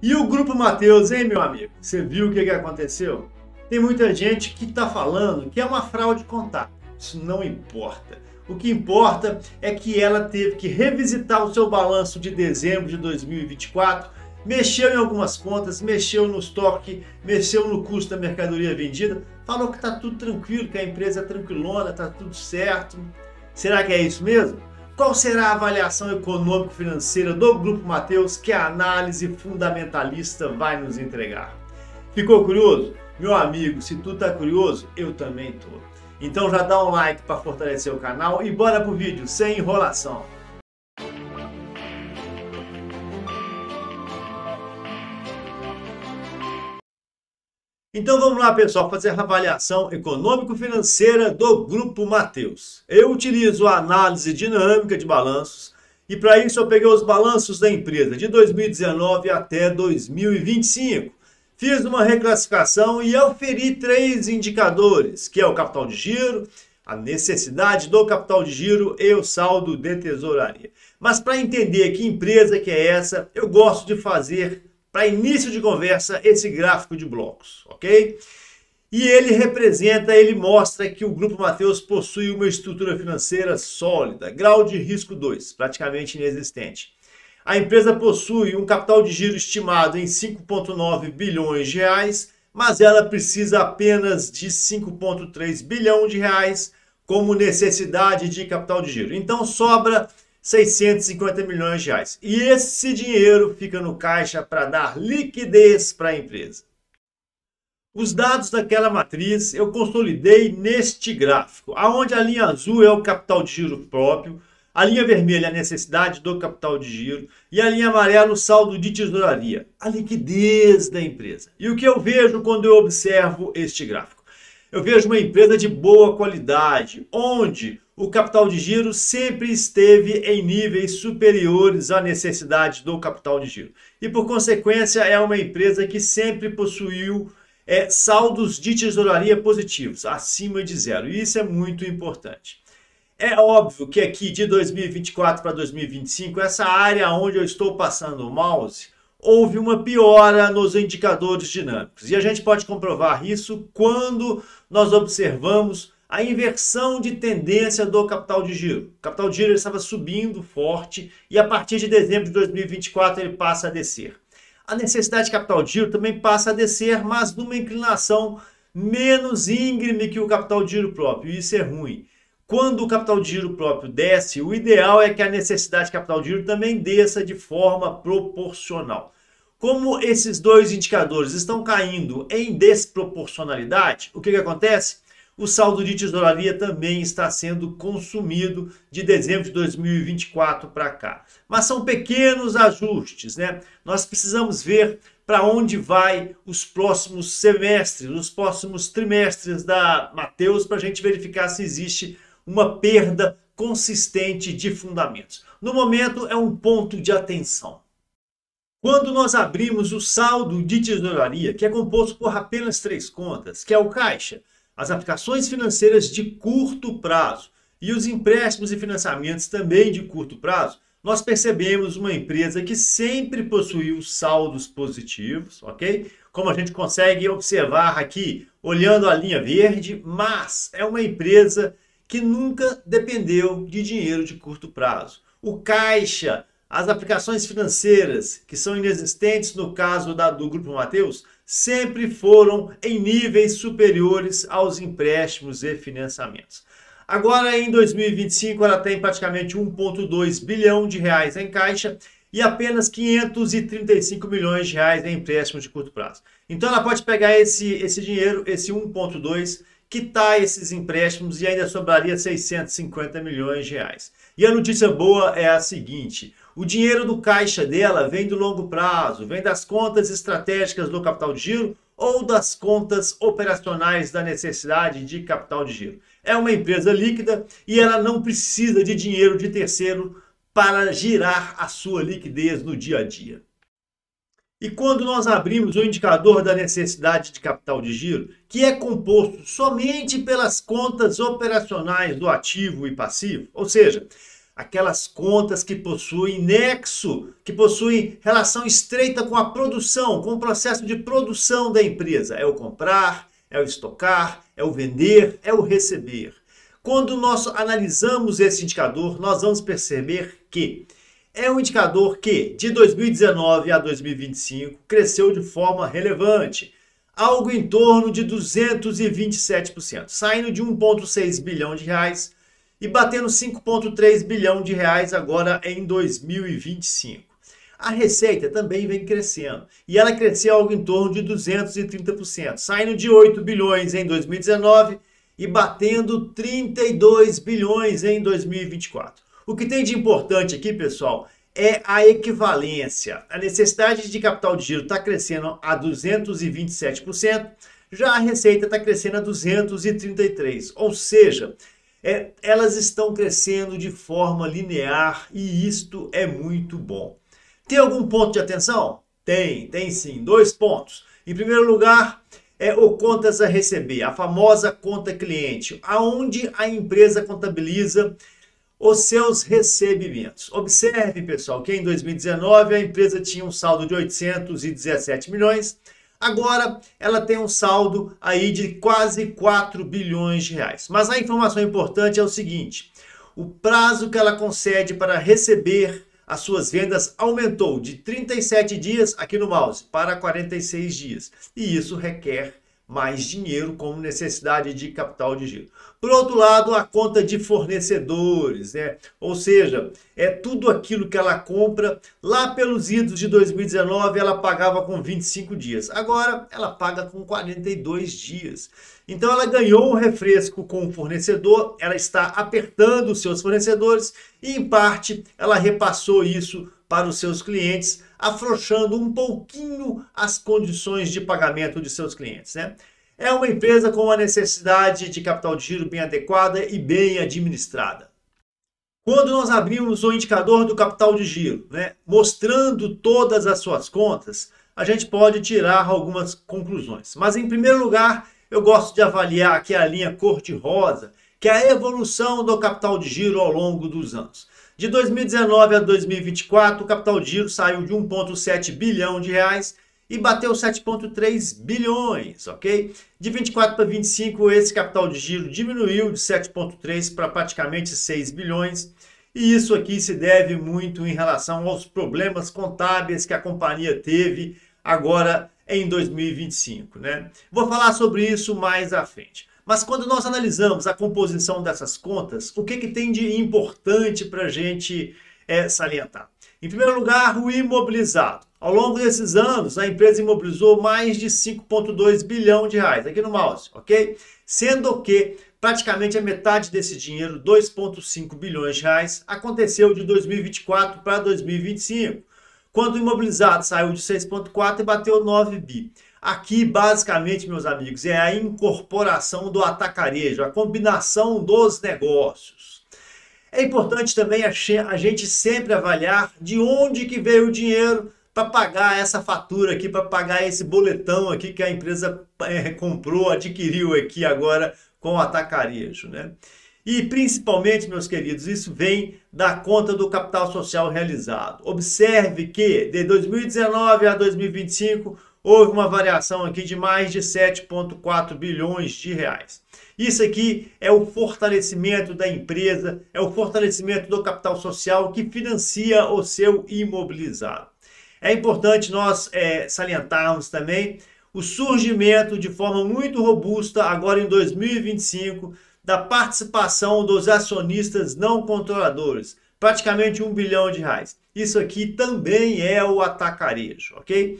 E o Grupo Mateus, hein, meu amigo? Você viu o que aconteceu? Tem muita gente que está falando que é uma fraude contábil. Isso não importa. O que importa é que ela teve que revisitar o seu balanço de dezembro de 2024, mexeu em algumas contas, mexeu no estoque, mexeu no custo da mercadoria vendida, falou que está tudo tranquilo, que a empresa é tranquilona, está tudo certo. Será que é isso mesmo? Qual será a avaliação econômico-financeira do Grupo Mateus que a análise fundamentalista vai nos entregar? Ficou curioso? Meu amigo, se tu tá curioso, eu também tô. Então já dá um like para fortalecer o canal e bora pro vídeo, sem enrolação. Então vamos lá, pessoal, fazer a avaliação econômico-financeira do Grupo Mateus. Eu utilizo a análise dinâmica de balanços e para isso eu peguei os balanços da empresa de 2019 até 2025. Fiz uma reclassificação e auferi 3 indicadores, que é o capital de giro, a necessidade do capital de giro e o saldo de tesouraria. Mas para entender que empresa que é essa, eu gosto de fazer, para início de conversa, esse gráfico de blocos, ok? E ele mostra que o Grupo Mateus possui uma estrutura financeira sólida, grau de risco 2, praticamente inexistente. A empresa possui um capital de giro estimado em 5,9 bilhões de reais, mas ela precisa apenas de 5,3 bilhão de reais como necessidade de capital de giro. Então sobra 650 milhões de reais. E esse dinheiro fica no caixa para dar liquidez para a empresa. Os dados daquela matriz eu consolidei neste gráfico, onde a linha azul é o capital de giro próprio, a linha vermelha é a necessidade do capital de giro e a linha amarela o saldo de tesouraria, a liquidez da empresa. E o que eu vejo quando eu observo este gráfico? Eu vejo uma empresa de boa qualidade, onde o capital de giro sempre esteve em níveis superiores à necessidade do capital de giro. E por consequência é uma empresa que sempre possuiu saldos de tesouraria positivos, acima de zero. E isso é muito importante. É óbvio que aqui de 2024 para 2025, essa área onde eu estou passando o mouse, houve uma piora nos indicadores dinâmicos. E a gente pode comprovar isso quando nós observamos a inversão de tendência do capital de giro. O capital de giro estava subindo forte e a partir de dezembro de 2024 ele passa a descer. A necessidade de capital de giro também passa a descer, mas numa inclinação menos íngreme que o capital de giro próprio. E isso é ruim. Quando o capital de giro próprio desce, o ideal é que a necessidade de capital de giro também desça de forma proporcional. Como esses dois indicadores estão caindo em desproporcionalidade, o que acontece? O saldo de tesouraria também está sendo consumido de dezembro de 2024 para cá. Mas são pequenos ajustes, né? Nós precisamos ver para onde vai os próximos semestres, os próximos trimestres da Mateus, para a gente verificar se existe uma perda consistente de fundamentos. No momento é um ponto de atenção. Quando nós abrimos o saldo de tesouraria, que é composto por apenas 3 contas, que é o caixa, as aplicações financeiras de curto prazo e os empréstimos e financiamentos também de curto prazo, nós percebemos uma empresa que sempre possuiu saldos positivos, ok? Como a gente consegue observar aqui, olhando a linha verde, mas é uma empresa que nunca dependeu de dinheiro de curto prazo. O caixa, as aplicações financeiras, que são inexistentes no caso do Grupo Mateus, sempre foram em níveis superiores aos empréstimos e financiamentos. Agora, em 2025, ela tem praticamente 1,2 bilhão de reais em caixa e apenas 535 milhões de reais em empréstimos de curto prazo. Então, ela pode pegar esse dinheiro, esse 1,2, quitar esses empréstimos e ainda sobraria 650 milhões de reais. E a notícia boa é a seguinte: o dinheiro do caixa dela vem do longo prazo, vem das contas estratégicas do capital de giro ou das contas operacionais da necessidade de capital de giro. É uma empresa líquida e ela não precisa de dinheiro de terceiro para girar a sua liquidez no dia a dia. E quando nós abrimos o indicador da necessidade de capital de giro, que é composto somente pelas contas operacionais do ativo e passivo, ou seja, aquelas contas que possuem nexo, que possuem relação estreita com a produção, com o processo de produção da empresa. É o comprar, é o estocar, é o vender, é o receber. Quando nós analisamos esse indicador, nós vamos perceber que é um indicador que, de 2019 a 2025, cresceu de forma relevante, algo em torno de 227%, saindo de 1,6 bilhão de reais e batendo 5,3 bilhão de reais agora em 2025. A receita também vem crescendo, e ela cresceu algo em torno de 230%, saindo de 8 bilhões em 2019 e batendo 32 bilhões em 2024. O que tem de importante aqui, pessoal, é a equivalência. A necessidade de capital de giro está crescendo a 227%, já a receita está crescendo a 233%. Ou seja, elas estão crescendo de forma linear e isto é muito bom. Tem algum ponto de atenção? Tem sim. 2 pontos. Em primeiro lugar, é o contas a receber, a famosa conta cliente, aonde a empresa contabiliza os seus recebimentos. Observe, pessoal, que em 2019 a empresa tinha um saldo de 817 milhões, agora ela tem um saldo aí de quase 4 bilhões de reais. Mas a informação importante é o seguinte: o prazo que ela concede para receber as suas vendas aumentou de 37 dias aqui no mouse para 46 dias. E isso requer mais dinheiro como necessidade de capital de giro. Por outro lado, a conta de fornecedores, ou seja, é tudo aquilo que ela compra. Lá pelos idos de 2019 ela pagava com 25 dias, agora ela paga com 42 dias. Então ela ganhou um refresco com o fornecedor, ela está apertando os seus fornecedores e em parte ela repassou isso para os seus clientes, afrouxando um pouquinho as condições de pagamento de seus clientes, É uma empresa com uma necessidade de capital de giro bem adequada e bem administrada. Quando nós abrimos o indicador do capital de giro, mostrando todas as suas contas, a gente pode tirar algumas conclusões. Mas em primeiro lugar, eu gosto de avaliar aqui a linha cor-de-rosa, que é a evolução do capital de giro ao longo dos anos. De 2019 a 2024, o capital de giro saiu de 1,7 bilhão de reais e bateu 7,3 bilhões, ok? De 24 para 25, esse capital de giro diminuiu de 7,3 para praticamente 6 bilhões. E isso aqui se deve muito em relação aos problemas contábeis que a companhia teve agora em 2025, Vou falar sobre isso mais à frente. Mas quando nós analisamos a composição dessas contas, o que tem de importante para a gente salientar? Em primeiro lugar, o imobilizado. Ao longo desses anos, a empresa imobilizou mais de 5,2 bilhão de reais, aqui no mouse, ok? Sendo que praticamente a metade desse dinheiro, 2,5 bilhões de reais, aconteceu de 2024 para 2025, quando o imobilizado saiu de 6,4 e bateu 9 bi. Aqui, basicamente, meus amigos, é a incorporação do atacarejo, a combinação dos negócios. É importante também a gente sempre avaliar de onde que veio o dinheiro para pagar essa fatura aqui, para pagar esse boletão aqui que a empresa comprou, adquiriu aqui agora com o atacarejo, E principalmente, meus queridos, isso vem da conta do capital social realizado. Observe que de 2019 a 2025 houve uma variação aqui de mais de 7,4 bilhões de reais. Isso aqui é o fortalecimento da empresa, é o fortalecimento do capital social que financia o seu imobilizado. É importante nós salientarmos também o surgimento de forma muito robusta, agora em 2025, da participação dos acionistas não controladores, praticamente 1 bilhão de reais. Isso aqui também é o atacarejo, ok?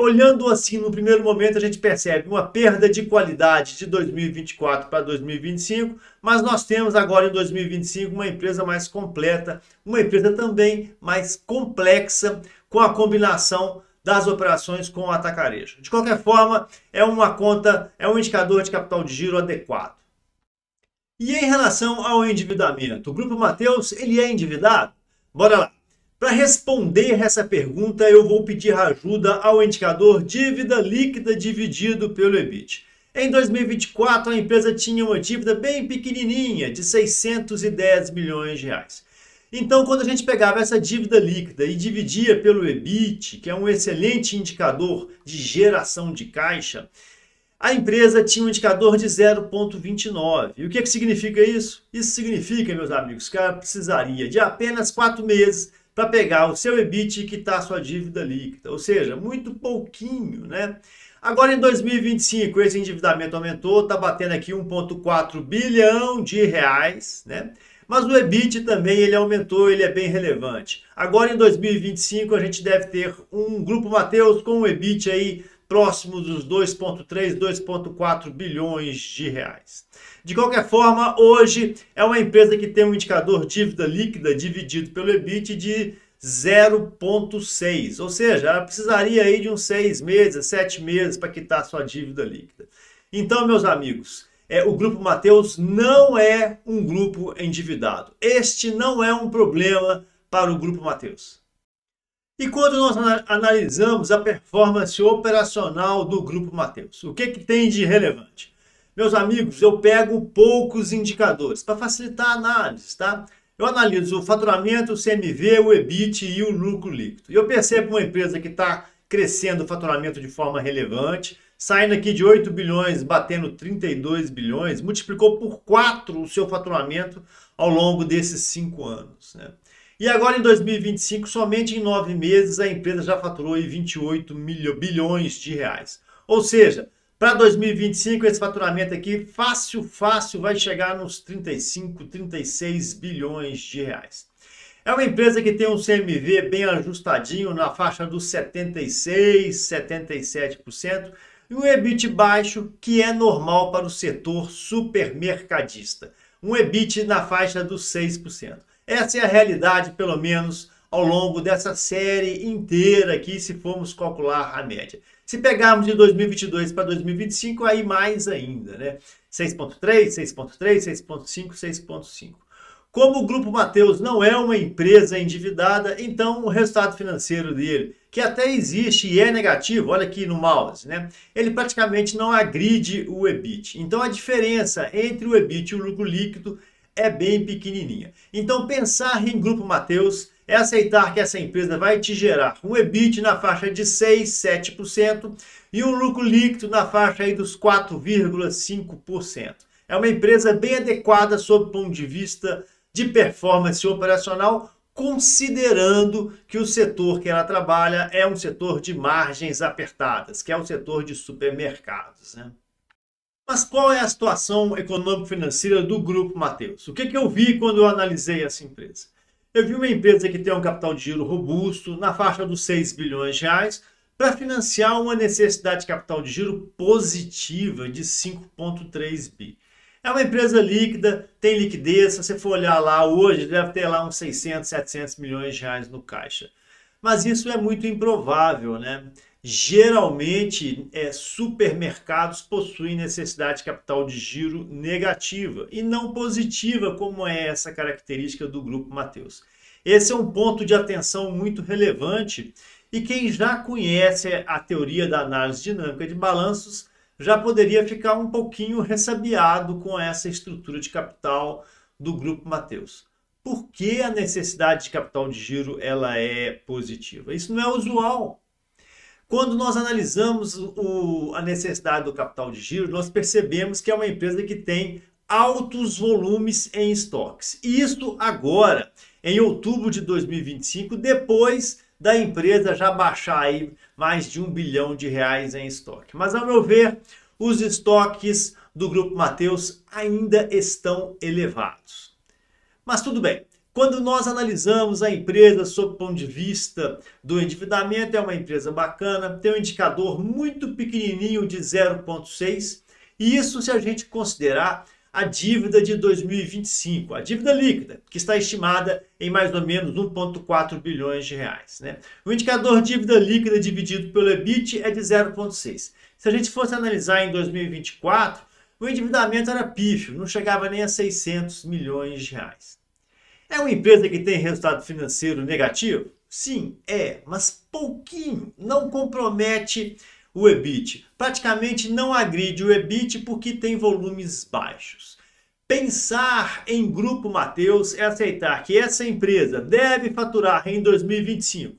Olhando assim, no primeiro momento, a gente percebe uma perda de qualidade de 2024 para 2025, mas nós temos agora em 2025 uma empresa mais completa, uma empresa também mais complexa, com a combinação das operações com o atacarejo. De qualquer forma, é uma conta, é um indicador de capital de giro adequado. E em relação ao endividamento, o Grupo Mateus, ele é endividado? Bora lá. Para responder essa pergunta, eu vou pedir ajuda ao indicador dívida líquida dividido pelo EBIT. Em 2024, a empresa tinha uma dívida bem pequenininha, de 610 milhões de reais. Então, quando a gente pegava essa dívida líquida e dividia pelo EBIT, que é um excelente indicador de geração de caixa, a empresa tinha um indicador de 0,29. E o que significa isso? Isso significa, meus amigos, que ela precisaria de apenas 4 meses para pegar o seu EBIT e quitar a sua dívida líquida. Ou seja, muito pouquinho, né? Agora, em 2025, esse endividamento aumentou, está batendo aqui 1,4 bilhão de reais, né? Mas o EBIT também ele aumentou, ele é bem relevante. Agora, em 2025, a gente deve ter um Grupo Mateus com um EBIT aí próximo dos 2,3, 2,4 bilhões de reais. De qualquer forma, hoje é uma empresa que tem um indicador dívida líquida dividido pelo EBIT de 0,6, ou seja, ela precisaria aí de uns 6 meses, 7 meses para quitar sua dívida líquida. Então, meus amigos, o Grupo Mateus não é um grupo endividado. Este não é um problema para o Grupo Mateus. E quando nós analisamos a performance operacional do Grupo Mateus, o que tem de relevante? Meus amigos, eu pego poucos indicadores para facilitar a análise, tá? Eu analiso o faturamento, o CMV, o EBIT e o lucro líquido. E eu percebo uma empresa que está crescendo o faturamento de forma relevante, saindo aqui de 8 bilhões, batendo 32 bilhões, multiplicou por 4 o seu faturamento ao longo desses 5 anos, né? E agora em 2025, somente em 9 meses, a empresa já faturou 28 bilhões de reais. Ou seja, para 2025, esse faturamento aqui, fácil, vai chegar nos 35, 36 bilhões de reais. É uma empresa que tem um CMV bem ajustadinho, na faixa dos 76%, 77%, e um EBIT baixo, que é normal para o setor supermercadista. Um EBIT na faixa dos 6%. Essa é a realidade, pelo menos, ao longo dessa série inteira aqui, se formos calcular a média. Se pegarmos de 2022 para 2025, aí mais ainda, né? 6,3, 6,3, 6,5, 6,5. Como o Grupo Mateus não é uma empresa endividada, então o resultado financeiro dele, que até existe e é negativo, olha aqui no mouse, né? Ele praticamente não agride o EBIT. Então a diferença entre o EBIT e o lucro líquido é bem pequenininha. Então pensar em Grupo Mateus é aceitar que essa empresa vai te gerar um EBIT na faixa de 6, 7% e um lucro líquido na faixa aí dos 4,5%. É uma empresa bem adequada sob o ponto de vista de performance operacional, considerando que o setor que ela trabalha é um setor de margens apertadas, que é o setor de supermercados, né? Mas qual é a situação econômico-financeira do Grupo Mateus? O que eu vi quando eu analisei essa empresa? Eu vi uma empresa que tem um capital de giro robusto, na faixa dos 6 bilhões de reais, para financiar uma necessidade de capital de giro positiva de 5,3 bi. É uma empresa líquida, tem liquidez, se você for olhar lá hoje, deve ter lá uns 600, 700 milhões de reais no caixa. Mas isso é muito improvável, né? Geralmente, supermercados possuem necessidade de capital de giro negativa e não positiva, como é essa característica do Grupo Mateus. Esse é um ponto de atenção muito relevante e quem já conhece a teoria da análise dinâmica de balanços já poderia ficar um pouquinho ressabiado com essa estrutura de capital do Grupo Mateus. Por que a necessidade de capital de giro ela é positiva? Isso não é usual. Quando nós analisamos a necessidade do capital de giro, nós percebemos que é uma empresa que tem altos volumes em estoques. Isso agora, em outubro de 2025, depois da empresa já baixar aí mais de 1 bilhão de reais em estoque. Mas, ao meu ver, os estoques do Grupo Mateus ainda estão elevados. Mas tudo bem. Quando nós analisamos a empresa sob o ponto de vista do endividamento, é uma empresa bacana, tem um indicador muito pequenininho de 0,6, e isso se a gente considerar a dívida de 2025, a dívida líquida, que está estimada em mais ou menos 1,4 bilhões de reais, né? O indicador dívida líquida dividido pelo EBIT é de 0,6. Se a gente fosse analisar em 2024, o endividamento era pífio, não chegava nem a 600 milhões de reais. É uma empresa que tem resultado financeiro negativo? Sim, mas pouquinho, não compromete o EBIT. Praticamente não agride o EBIT porque tem volumes baixos. Pensar em Grupo Mateus é aceitar que essa empresa deve faturar em 2025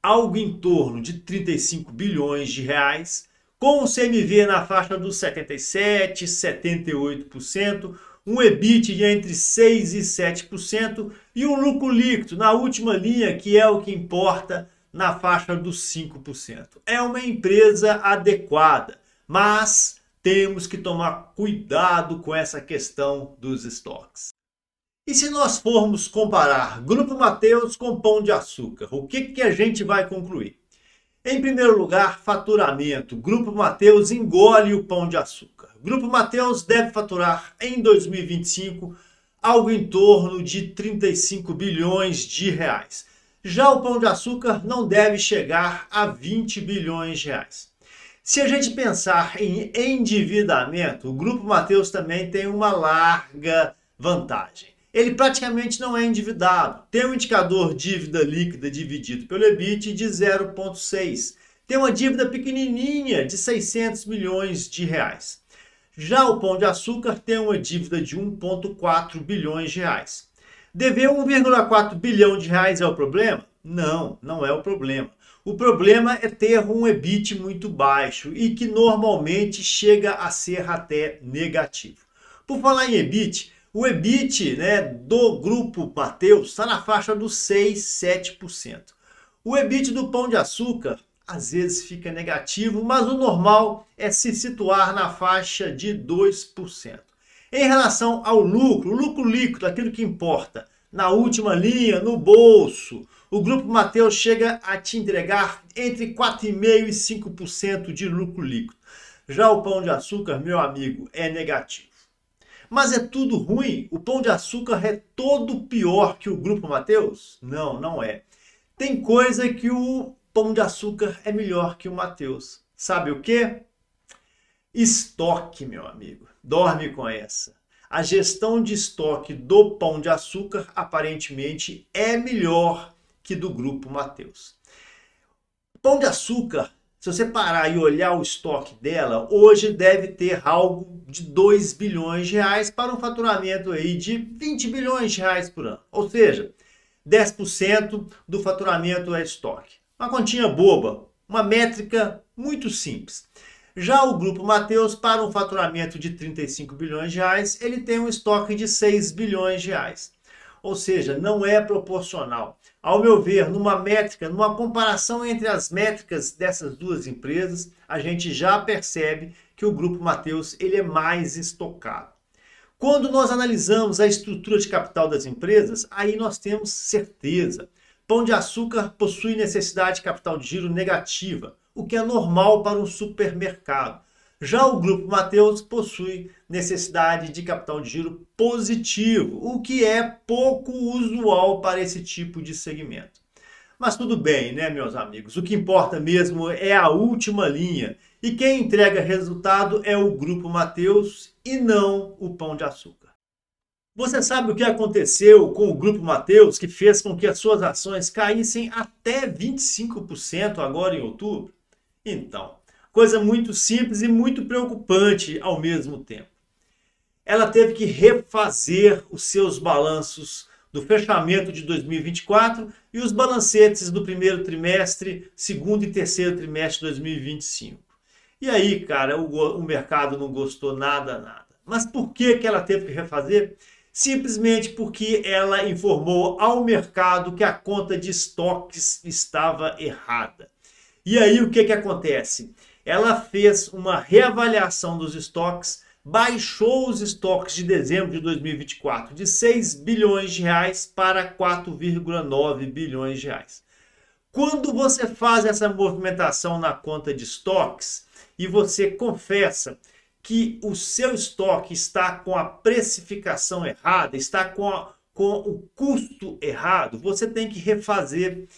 algo em torno de 35 bilhões de reais, com o CMV na faixa dos 77%, 78%, um EBIT de entre 6% e 7% e um lucro líquido na última linha, que é o que importa, na faixa dos 5%. É uma empresa adequada, mas temos que tomar cuidado com essa questão dos estoques. E se nós formos comparar Grupo Mateus com Pão de Açúcar, o que a gente vai concluir? Em primeiro lugar, faturamento. Grupo Mateus engole o Pão de Açúcar. Grupo Mateus deve faturar em 2025 algo em torno de 35 bilhões de reais. Já o Pão de Açúcar não deve chegar a 20 bilhões de reais. Se a gente pensar em endividamento, o Grupo Mateus também tem uma larga vantagem. Ele praticamente não é endividado. Tem um indicador dívida líquida dividido pelo EBIT de 0,6. Tem uma dívida pequenininha de 600 milhões de reais. Já o Pão de Açúcar tem uma dívida de 1,4 bilhões de reais. Dever 1,4 bilhão de reais é o problema? Não, não é o problema. O problema é ter um EBIT muito baixo e que normalmente chega a ser até negativo. Por falar em EBIT, o EBIT, do Grupo Mateus está na faixa dos 6%, 7%. O EBIT do Pão de Açúcar às vezes fica negativo, mas o normal é se situar na faixa de 2%. Em relação ao lucro, o lucro líquido, aquilo que importa, na última linha, no bolso, o Grupo Mateus chega a te entregar entre 4,5% e 5% de lucro líquido. Já o Pão de Açúcar, meu amigo, é negativo. Mas é tudo ruim? O Pão de Açúcar é todo pior que o Grupo Mateus? Não, não é. Tem coisa que o Pão de Açúcar é melhor que o Mateus. Sabe o quê? Estoque, meu amigo. Dorme com essa. A gestão de estoque do Pão de Açúcar aparentemente é melhor que do Grupo Mateus. Pão de Açúcar, se você parar e olhar o estoque dela, hoje deve ter algo de 2 bilhões de reais para um faturamento aí de 20 bilhões de reais por ano. Ou seja, 10% do faturamento é estoque. Uma continha boba, uma métrica muito simples. Já o Grupo Mateus, para um faturamento de 35 bilhões de reais, ele tem um estoque de 6 bilhões de reais. Ou seja, não é proporcional. Ao meu ver, numa métrica, numa comparação entre as métricas dessas duas empresas, a gente já percebe que o Grupo Mateus ele é mais estocado. Quando nós analisamos a estrutura de capital das empresas, aí nós temos certeza. Pão de Açúcar possui necessidade de capital de giro negativa, o que é normal para um supermercado. Já o Grupo Mateus possui necessidade de capital de giro positivo, o que é pouco usual para esse tipo de segmento. Mas tudo bem, né, meus amigos? O que importa mesmo é a última linha. E quem entrega resultado é o Grupo Mateus e não o Pão de Açúcar. Você sabe o que aconteceu com o Grupo Mateus, que fez com que as suas ações caíssem até 25% agora em outubro? Então, coisa muito simples e muito preocupante ao mesmo tempo. Ela teve que refazer os seus balanços do fechamento de 2024 e os balancetes do primeiro trimestre, segundo e terceiro trimestre de 2025. E aí, cara, o mercado não gostou nada. Mas por que ela teve que refazer? Simplesmente porque ela informou ao mercado que a conta de estoques estava errada. E aí o que acontece? Ela fez uma reavaliação dos estoques, baixou os estoques de dezembro de 2024 de 6 bilhões de reais para 4,9 bilhões de reais. Quando você faz essa movimentação na conta de estoques e você confessa que o seu estoque está com a precificação errada, está com o custo errado, você tem que refazer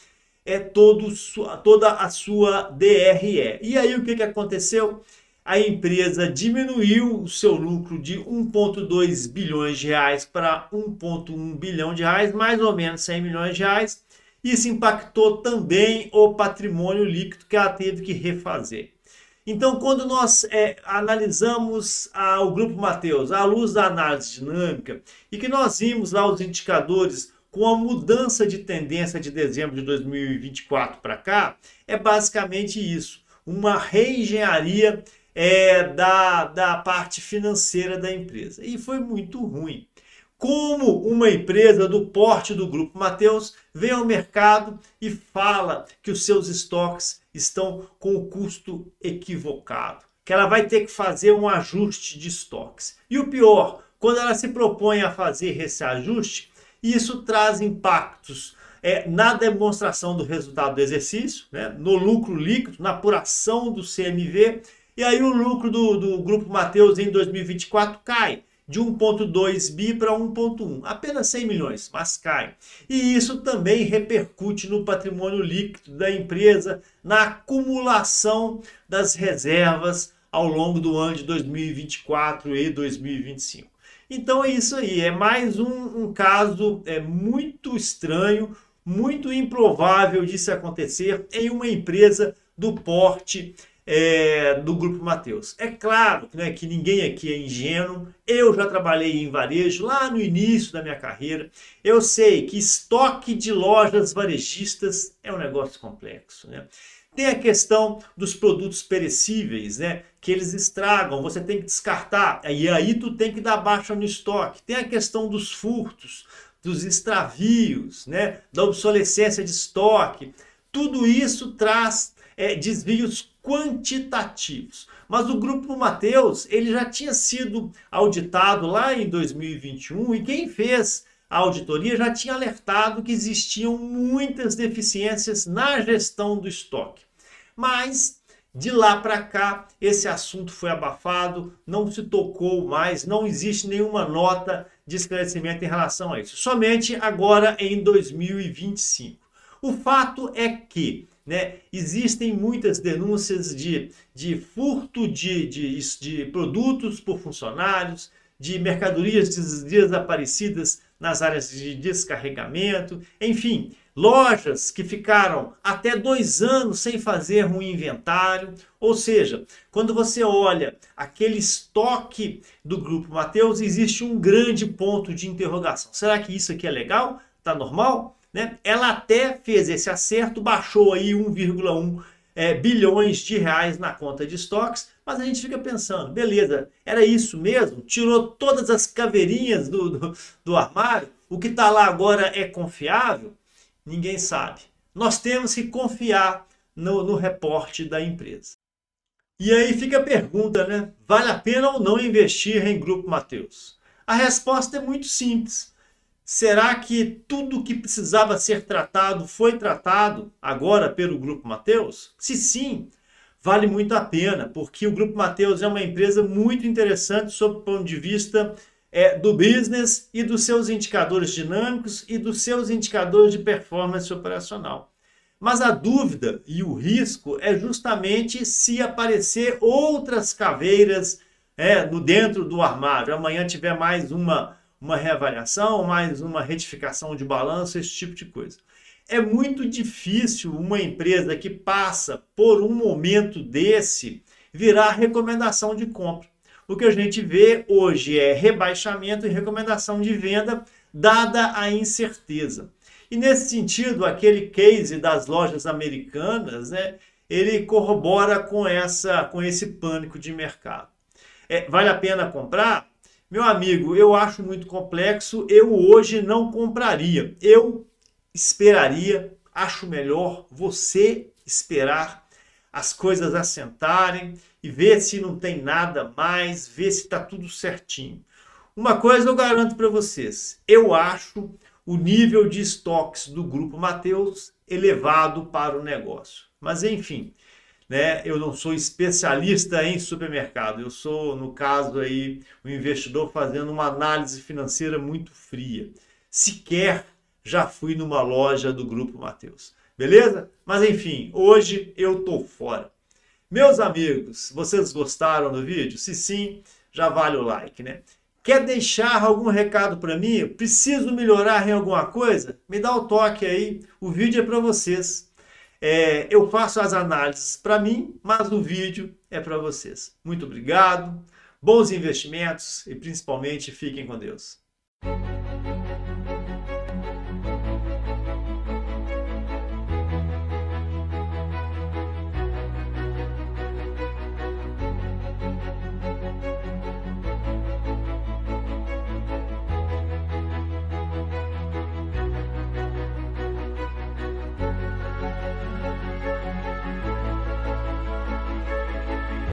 toda a sua DRE. E aí o que aconteceu? A empresa diminuiu o seu lucro de 1,2 bilhões de reais para 1,1 bilhão de reais, mais ou menos 100 milhões de reais. Isso impactou também o patrimônio líquido que ela teve que refazer. Então, quando nós analisamos o Grupo Mateus à luz da análise dinâmica e que nós vimos lá os indicadores com a mudança de tendência de dezembro de 2024 para cá, é basicamente isso, uma reengenharia da parte financeira da empresa. E foi muito ruim. Como uma empresa do porte do Grupo Mateus vem ao mercado e fala que os seus estoques estão com o custo equivocado, que ela vai ter que fazer um ajuste de estoques. E o pior, quando ela se propõe a fazer esse ajuste, isso traz impactos na demonstração do resultado do exercício, né, no lucro líquido, na apuração do CMV, e aí o lucro do Grupo Mateus em 2024 cai de 1,2 bi para 1,1, apenas 100 milhões, mas cai. E isso também repercute no patrimônio líquido da empresa, na acumulação das reservas ao longo do ano de 2024 e 2025. Então é isso aí, é mais um caso muito estranho, muito improvável disso acontecer em uma empresa do porte do Grupo Mateus. É claro, né, que ninguém aqui é ingênuo, eu já trabalhei em varejo lá no início da minha carreira, eu sei que estoque de lojas varejistas é um negócio complexo, né? Tem a questão dos produtos perecíveis, né, que eles estragam, você tem que descartar, e aí tu tem que dar baixa no estoque. Tem a questão dos furtos, dos extravios, né, da obsolescência de estoque. Tudo isso traz desvios quantitativos. Mas o Grupo Mateus, ele já tinha sido auditado lá em 2021 e quem fez a auditoria já tinha alertado que existiam muitas deficiências na gestão do estoque. Mas de lá para cá, esse assunto foi abafado, não se tocou mais, não existe nenhuma nota de esclarecimento em relação a isso. Somente agora em 2025. O fato é que existem muitas denúncias de furto de produtos por funcionários, de mercadorias desaparecidas nas áreas de descarregamento, enfim, lojas que ficaram até 2 anos sem fazer um inventário. Ou seja, quando você olha aquele estoque do Grupo Mateus, existe um grande ponto de interrogação. Será que isso aqui é legal? Está normal? Ela até fez esse acerto, baixou aí 1,1 bilhões de reais na conta de estoques, mas a gente fica pensando, beleza, era isso mesmo? Tirou todas as caveirinhas do armário? O que está lá agora é confiável? Ninguém sabe. Nós temos que confiar no reporte da empresa. E aí fica a pergunta, né? Vale a pena ou não investir em Grupo Mateus? A resposta é muito simples. Será que tudo que precisava ser tratado foi tratado agora pelo Grupo Mateus? Se sim, vale muito a pena, porque o Grupo Mateus é uma empresa muito interessante sob o ponto de vista do business e dos seus indicadores dinâmicos e dos seus indicadores de performance operacional. Mas a dúvida e o risco é justamente se aparecer outras caveiras dentro do armário. Amanhã tiver mais uma reavaliação, mais uma retificação de balanço, esse tipo de coisa. É muito difícil uma empresa que passa por um momento desse virar recomendação de compra. O que a gente vê hoje é rebaixamento e recomendação de venda, dada a incerteza. E nesse sentido, aquele case das lojas americanas, ele corrobora com esse pânico de mercado. Vale a pena comprar? Meu amigo, eu acho muito complexo, eu hoje não compraria. Eu esperaria, acho melhor você esperar as coisas assentarem e ver se não tem nada mais, ver se está tudo certinho. Uma coisa eu garanto para vocês, eu acho o nível de estoques do Grupo Mateus elevado para o negócio. Mas enfim, eu não sou especialista em supermercado, eu sou, no caso aí, um investidor fazendo uma análise financeira muito fria. Sequer já fui numa loja do Grupo Mateus, beleza? Mas enfim, hoje eu tô fora. Meus amigos, vocês gostaram do vídeo? Se sim, já vale o like, Quer deixar algum recado para mim? Preciso melhorar em alguma coisa? Me dá o toque aí, o vídeo é para vocês. Eu faço as análises para mim, mas o vídeo é para vocês. Muito obrigado, bons investimentos e principalmente fiquem com Deus.